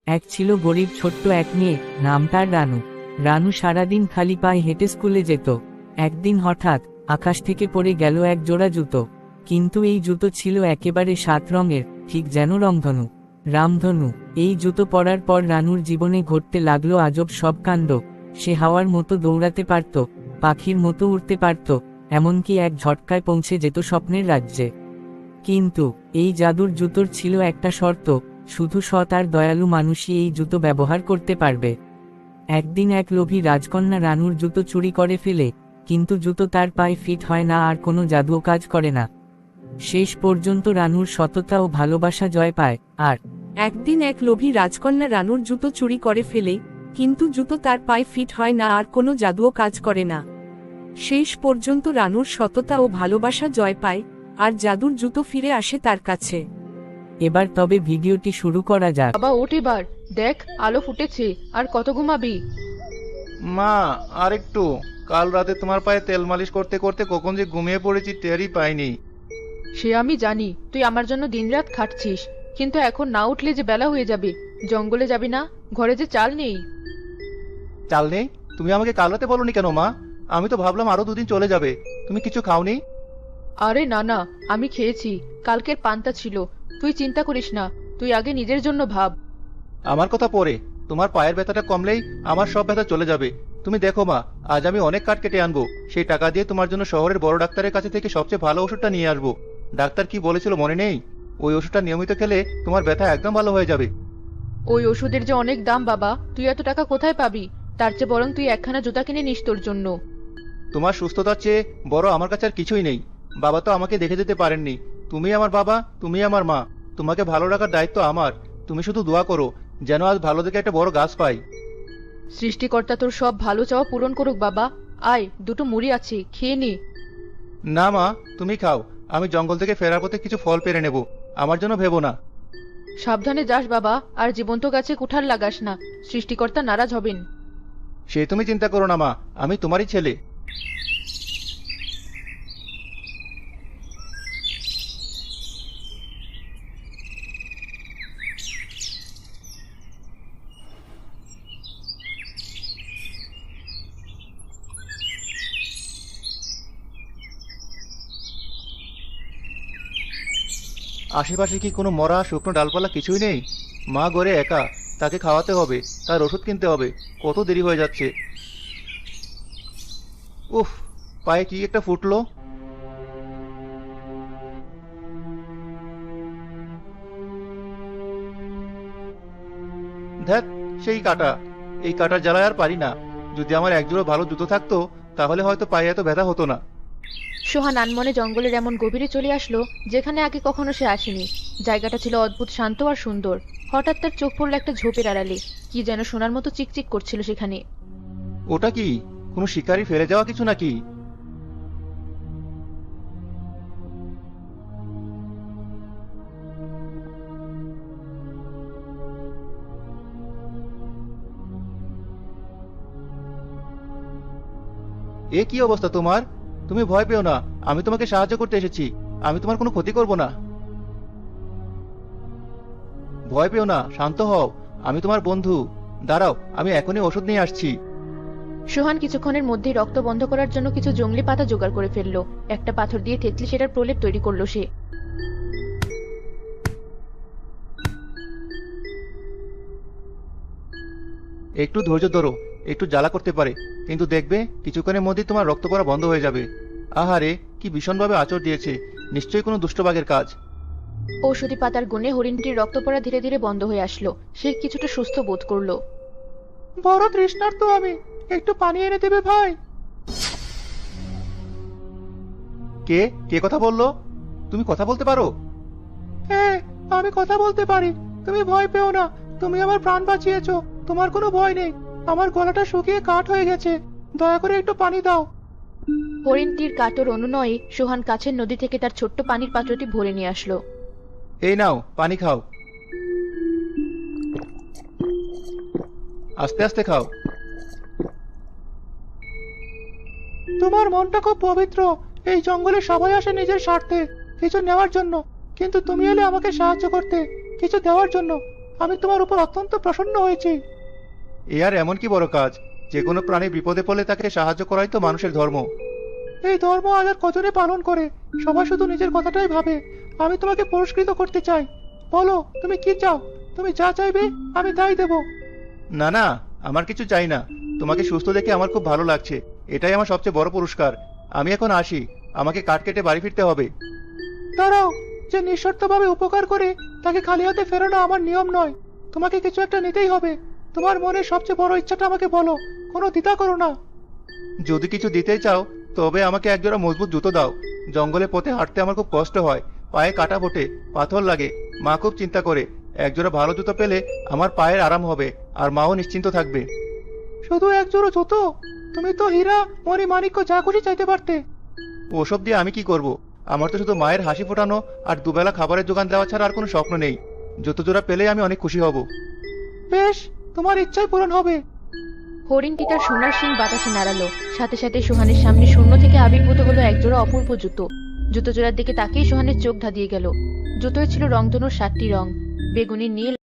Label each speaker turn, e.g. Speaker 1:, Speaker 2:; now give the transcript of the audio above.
Speaker 1: এক ছিল গরিব ছোট্ট এক মেয়ে, নাম তার রানু। রানু সারাদিন খালি পায়ে হেঁটে স্কুলে যেত। একদিন হঠাৎ আকাশ থেকে পড়ে গেল এক জোড়া জুতো। কিন্তু এই জুতো ছিল একেবারে 7 রঙের, ঠিক যেন রংধনু, রামধনু। এই জুতো পরার পর রানুর জীবনে ঘটতে লাগলো আজব সব কাণ্ড। সে হাওয়ার মতো দৌড়াতে পারত, পাখির মতো উড়তে পারত, এমনকি এক ঝটকায় পৌঁছে যেত স্বপ্নের রাজ্যে। কিন্তু এই জাদুর জুতোর ছিল একটা শর্ত, শুধু সৎ আর দয়ালু মানুষই এই জুতো ব্যবহার করতে পারবে। একদিন এক লোভী রাজকন্যা রানুর জুতো চুরি করে ফেলে, কিন্তু জুতো তার পায়ে ফিট হয় না আর কোনো জাদুও কাজ করে না। শেষ পর্যন্ত রানুর সততা ও ভালোবাসা জয় পায়। আর
Speaker 2: একদিন এক লোভী রাজকন্যা রানুর জুতো চুরি করে ফেলে, কিন্তু জুতো তার পায়ে ফিট হয় না আর কোনো জাদুও কাজ করে না। শেষ পর্যন্ত রানুর সততা ও ভালোবাসা জয় পায়, আর জাদুর জুতো ফিরে আসে তার কাছে।
Speaker 1: এবার তবে ভিডিওটি শুরু করা যাক।
Speaker 3: বাবা ওঠ এবার, দেখ আলো ফুটেছে, আর কত ঘুমাবি?
Speaker 4: মা, আর একটু। কাল রাতে তোমার পায়ে তেল মালিশ করতে করতে কখন যে ঘুমিয়ে পড়েছি টেরই পাইনি।
Speaker 3: সে আমি জানি, তুই আমার জন্য দিনরাত খাটছিস, কিন্তু এখন না উঠলে যে বেলা হয়ে যাবে। জঙ্গলে যাবি না? ঘরে যে চাল নেই।
Speaker 4: চাল নেই? তুমি আমাকে কাল রাতে বলনি কেন মা? আমি তো ভাবলাম আরো দুদিন চলে যাবে। তুমি কিছু খাওনি?
Speaker 3: আরে না না, আমি খেয়েছি, কালকের পান্তা ছিল। তুই চিন্তা করিস না, তুই আগে নিজের জন্য ভাব।
Speaker 4: আমার কথা পরে, তোমার পায়ের ব্যথাটা কমলেই আমার সব ব্যথা চলে যাবে। তুমি দেখো মা, আজ আমি অনেক কাঠ কেটে আনবো। সেই টাকা দিয়ে তোমার জন্য শহরের বড় ডাক্তারের কাছে থেকে সবচেয়ে ভালো ওষুধটা নিয়ে আসবো। ডাক্তার কি বলেছিল মনে নেই? ওই ওষুধটা নিয়মিত খেলে তোমার ব্যথা একদম ভালো হয়ে যাবে।
Speaker 3: ওই ওষুধের যে অনেক দাম বাবা, তুই এত টাকা কোথায় পাবি? তার চেয়ে বরং তুই একখানা জুতা কিনে নিস তোর জন্য।
Speaker 4: তোমার সুস্থতার চেয়ে বড় আমার কাছে আর কিছুই নেই। বাবা তো আমাকে দেখে যেতে পারেননি। তুমি আমার বাবা, তুমি আমার মা। তোমাকে ভালো রাখার দায়িত্ব আমার। তুমি শুধু দোয়া করো যেন আজ ভালো দেখে একটা বড় গাছ পাই।
Speaker 3: সৃষ্টিকর্তা তোর সব ভালো চাওয়া পূরণ করুক বাবা। আয়, দুটো মুড়ি আছে, খেয়ে নি।
Speaker 4: না মা, তুমি খাও। আমি জঙ্গল থেকে ফেরার পথে কিছু ফল পেরে নেব। আমার জন্য ভেবো না।
Speaker 3: সাবধানে যাস বাবা, আর জীবন্ত গাছে কুঠার লাগাস না, সৃষ্টিকর্তা নারাজ হবেন।
Speaker 4: সে তুমি চিন্তা করো না মা, আমি তোমারই ছেলে। আশেপাশে কি কোনো মরা শুকনো ডালপালা কিছুই নেই? মা ঘরে একা, তাকে খাওয়াতে হবে, তার ওষুধ কিনতে হবে। কত দেরি হয়ে যাচ্ছে। উফ, পায়ে কি একটা ফুটলো। ধ্যাত, সেই কাটা। এই কাটার জ্বালায় আর পারি না। যদি আমার একজোড়া ভালো জুতো থাকতো, তাহলে হয়তো পায়ে এত ব্যথা হতো না।
Speaker 3: সোহান আনমনে জঙ্গলের এমন গভীরে চলে আসলো, যেখানে আগে কখনো সে আসেনি। জায়গাটা ছিল অদ্ভুত শান্ত আর সুন্দর। হঠাৎ তার চোখ পড়ল একটা ঝোপের আড়ালে। কি যেন সোনার মতো চিকচিক করছিল সেখানে।
Speaker 4: ওটা কি? কোনো শিকারী ফেলে যাওয়া কিছু নাকি? এ কি অবস্থা তোমার? তুমি ভয় পেও না, আমি তোমাকে সাহায্য করতে এসেছি। আমি তোমার কোনো ক্ষতি করব না। ভয় পেও না, শান্ত হও। আমি তোমার বন্ধু। দাঁড়াও, আমি এখনই ওষুধ নিয়ে আসছি।
Speaker 3: সোহান কিছুক্ষণের মধ্যেই রক্ত বন্ধ করার জন্য কিছু জংলি পাতা জোগাড় করে ফেললো। একটা পাথর দিয়ে থেতলি সেটার প্রলেপ তৈরি করলো সে।
Speaker 4: একটু ধৈর্য ধরো, একটু জ্বালা করতে পারে, কিন্তু দেখবে কিছুক্ষণের মধ্যেই তোমার রক্ত পড়া বন্ধ হয়ে যাবে। আহারে, কি ভীষণভাবে আঁচড় দিয়েছে। নিশ্চয়ই কোনো দুষ্টবাগের কাজ।
Speaker 3: ঔষধি পাতার গুণে হরিণটির রক্ত পড়া ধীরে ধীরে বন্ধ হয়ে আসলো। সে কিছুটা সুস্থ বোধ করলো।
Speaker 4: বড় তৃষ্ণার্ত আমি, একটু পানি এনে দেবে ভাই? কে কে কথা বললো? তুমি কথা বলতে পারো? হ্যাঁ, আমি কথা বলতে পারি। তুমি ভয় পেও না, তুমি আমার প্রাণ বাঁচিয়েছো। তোমার কোনো ভয় নেই। আমার গলাটা শুকিয়ে কাঠ হয়ে গেছে। দয়া করে একটু পানি দাও।
Speaker 3: হরিণটির কাতর অনুনয়ে সোহান কাছের নদী থেকে তার ছোট্ট পানির পাত্রটি ভরে নিয়ে আসলো।
Speaker 4: এই নাও, পানি খাও। আস্তে আস্তে খাও। তোমার মনটা খুব পবিত্র। এই জঙ্গলে সবাই আসে নিজের স্বার্থে, কিছু নেওয়ার জন্য, কিন্তু তুমি এলে আমাকে সাহায্য করতে, কিছু দেওয়ার জন্য। আমি তোমার উপর অত্যন্ত প্রসন্ন হয়েছি। এ আর এমন কি বড় কাজ, যে কোনো প্রাণী বিপদে পড়লে তাকে সাহায্য করাই তো মানুষের ধর্ম। এই ধর্ম আজ আর কজনে পালন করে? সবাই শুধু নিজের কথাটাই ভাবে। আমি তোমাকে পুরস্কৃত করতে চাই। বলো তুমি কি চাও? তুমি যা চাইবে আমি তাই দেব। না না, আমার কিছু চাই না। তোমাকে সুস্থ দেখে আমার খুব ভালো লাগছে, এটাই আমার সবচেয়ে বড় পুরস্কার। আমি এখন আসি, আমাকে কাঠ কেটে বাড়ি ফিরতে হবে। দাঁড়াও, যে নিঃশর্তভাবে উপকার করে তাকে খালি হাতে ফেরানো আমার নিয়ম নয়। তোমাকে কিছু একটা নিতেই হবে। তোমার মনের সবচেয়ে বড় ইচ্ছাটা আমাকে বলো, কোনো দ্বিধা করো না। যদি কিছু দিতেই চাও তবে আমাকে একজোড়া মজবুত জুতো দাও। জঙ্গলে পথে হাঁটতে আমার খুব কষ্ট হয়, পায়ে কাটা ফোটে, পাথর লাগে। মা খুব চিন্তা করে। একজোড়া ভালো জুতো পেলে আমার পায়ের আরাম হবে, আর মাও নিশ্চিন্ত থাকবে। শুধু একজোড়া জুতো? তুমি তো হীরা মণি মাণিক্য যা খুশি চাইতে পারতে। ওসব দিয়ে আমি কি করব? আমার তো শুধু মায়ের হাসি ফোটানো আর দুবেলা খাবারের যোগান দেওয়া ছাড়া আর কোনো স্বপ্ন নেই। জুতো জোড়া পেলে আমি অনেক খুশি হব। বেশ, তোমার ইচ্ছাই পূরণ হবে।
Speaker 3: হরিণটি তার সোনার শিং বাতাসে নাড়ালো, সাথে সাথে সোহানের সামনে শূন্য থেকে আবির্ভূত হলো একজোড়া অপূর্ব জুতো। জুতো জোড়ার দিকে তাকিয়ে সোহানের চোখ ধাঁধিয়ে গেল। জুতোয় ছিল রংধনুর 7টি রং, বেগুনি, নীল,